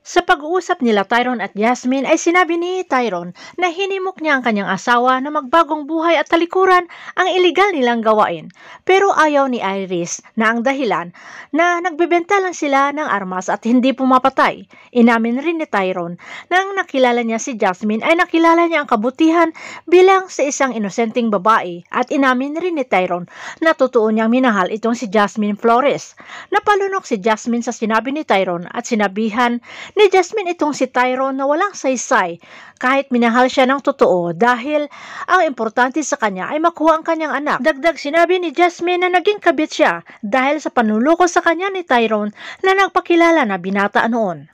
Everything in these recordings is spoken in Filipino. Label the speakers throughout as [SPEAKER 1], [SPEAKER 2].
[SPEAKER 1] Sa pag-uusap nila Tyrone at Jasmine ay sinabi ni Tyrone na hinimok niya ang kanyang asawa na magbagong buhay at talikuran ang iligal nilang gawain. Pero ayaw ni Iris na ang dahilan na nagbebenta lang sila ng armas at hindi pumapatay. Inamin rin ni Tyrone nang nakilala niya si Jasmine ay nakilala niya ang kabutihan bilang sa isang inosenteng babae at inamin rin ni Tyrone na totoo niyang minahal itong si Jasmine Flores. Napalunok si Jasmine sa sinabi ni Tyrone at sinabihan ni Jasmine itong si Tyrone na walang saysay kahit minahal siya ng totoo dahil ang importante sa kanya ay makuha ang kanyang anak. Dagdag sinabi ni Jasmine na naging kabit siya dahil sa panluloko sa kanya ni Tyrone na nagpakilala na binata noon.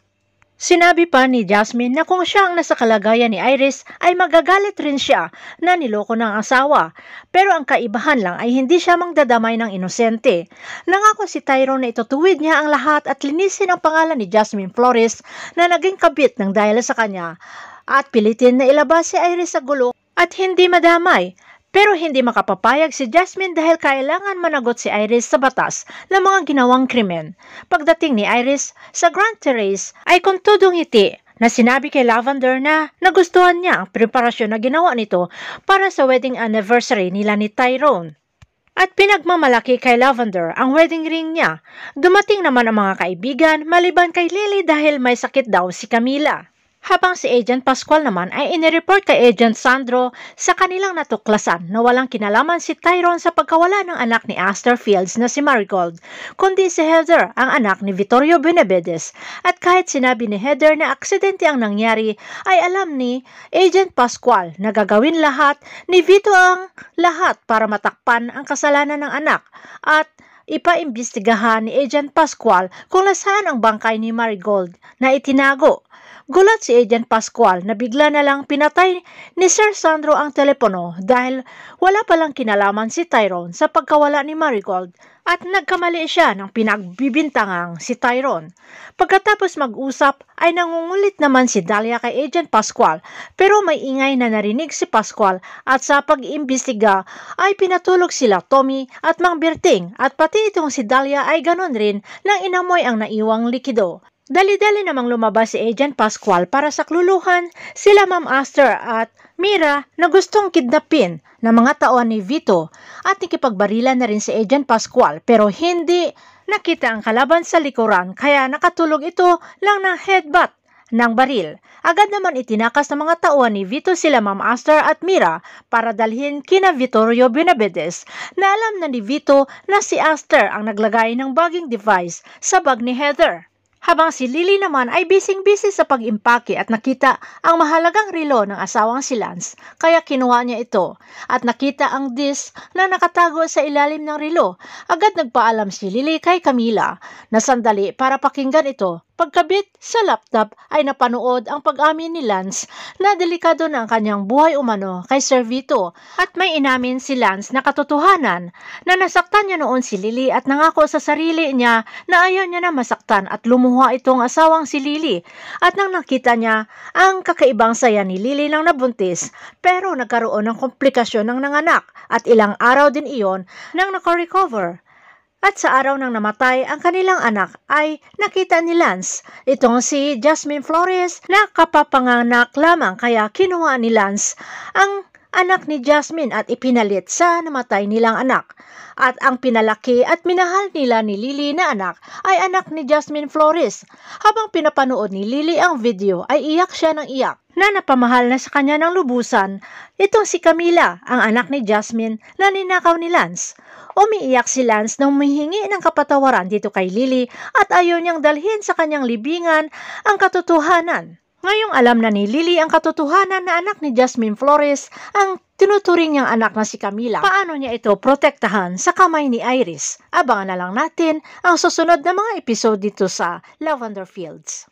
[SPEAKER 1] Sinabi pa ni Jasmine na kung siya ang nasa kalagayan ni Iris ay magagalit rin siya na niloko ng asawa. Pero ang kaibahan lang ay hindi siya mangdadamay ng inosente. Nangako si Tyrone na itutuwid niya ang lahat at linisin ang pangalan ni Jasmine Flores na naging kabit ng dahil sa kanya at pilitin na ilabas si Iris sa gulo at hindi madamay. Pero hindi makapapayag si Jasmine dahil kailangan managot si Iris sa batas ng mga ginawang krimen. Pagdating ni Iris sa Grand Terrace ay kung tudong ngiti na sinabi kay Lavender na nagustuhan niya ang preparasyon na ginawa nito para sa wedding anniversary nila ni Tyrone. At pinagmamalaki kay Lavender ang wedding ring niya. Dumating naman ang mga kaibigan maliban kay Lily dahil may sakit daw si Camila. Habang si Agent Pascual naman ay inireport kay Agent Sandro sa kanilang natuklasan na walang kinalaman si Tyrone sa pagkawala ng anak ni Aster Fields na si Marigold, kundi si Heather, ang anak ni Vittorio Benavides. At kahit sinabi ni Heather na aksidente ang nangyari, ay alam ni Agent Pascual na gagawin lahat ni Vito ang lahat para matakpan ang kasalanan ng anak at ipaimbestigahan ni Agent Pascual kung nasaan ang bangkay ni Marigold na itinago. Gulat si Agent Pascual na bigla na lang pinatay ni Sir Sandro ang telepono dahil wala palang kinalaman si Tyrone sa pagkawala ni Marigold at nagkamali siya ng pinagbibintangang si Tyrone. Pagkatapos mag-usap ay nangungulit naman si Dahlia kay Agent Pascual pero may ingay na narinig si Pascual at sa pag-iimbestiga ay pinatulog sila Tommy at Mang Berting at pati itong si Dahlia ay ganon rin nang inamoy ang naiwang likido. Dali-dali namang lumabas si Agent Pascual para sakluluhan sila Ma'am Aster at Mira na gustong kidnapin ng mga tauhan ni Vito at nakipagbarilan na rin si Agent Pascual pero hindi nakita ang kalaban sa likuran kaya nakatulog ito lang ng headbutt ng baril. Agad naman itinakas ng mga tauhan ni Vito sila Ma'am Aster at Mira para dalhin kina Vittorio Benavides na alam na ni Vito na si Aster ang naglagay ng bugging device sa bag ni Heather. Habang si Lily naman ay bising-busy sa pag-impake at nakita ang mahalagang relo ng asawang si Lance, kaya kinuha niya ito. At nakita ang disc na nakatago sa ilalim ng relo. Agad nagpaalam si Lily kay Camila na sandali para pakinggan ito. Pagkabit sa laptop ay napanood ang pag-amin ni Lance na delikado na ang kanyang buhay umano kay Sir Vito at may inamin si Lance na katotohanan na nasaktan niya noon si Lily at nangako sa sarili niya na ayaw niya na masaktan at lumuha itong asawang si Lily at nang nakita niya ang kakaibang saya ni Lily nang nabuntis pero nagkaroon ng komplikasyon ng nanganak at ilang araw din iyon nang nakarecover. At sa araw nang namatay ang kanilang anak ay nakita ni Lance itong si Jasmine Flores na kapapanganak lamang kaya kinuha ni Lance ang anak ni Jasmine at ipinalit sa namatay nilang anak. At ang pinalaki at minahal nila ni Lily na anak ay anak ni Jasmine Flores. Habang pinapanood ni Lily ang video ay iyak siya ng iyak na napamahal na sa kanya ng lubusan itong si Camila, ang anak ni Jasmine na ninakaw ni Lance. Umiiyak si Lance na humihingi ng kapatawaran dito kay Lily at ayaw niyang dalhin sa kanyang libingan ang katotohanan. Ngayong alam na ni Lily ang katotohanan na anak ni Jasmine Flores ang tinuturing niyang anak na si Camila. Paano niya ito protektahan sa kamay ni Iris? Abangan na lang natin ang susunod na mga episode dito sa Lavender Fields.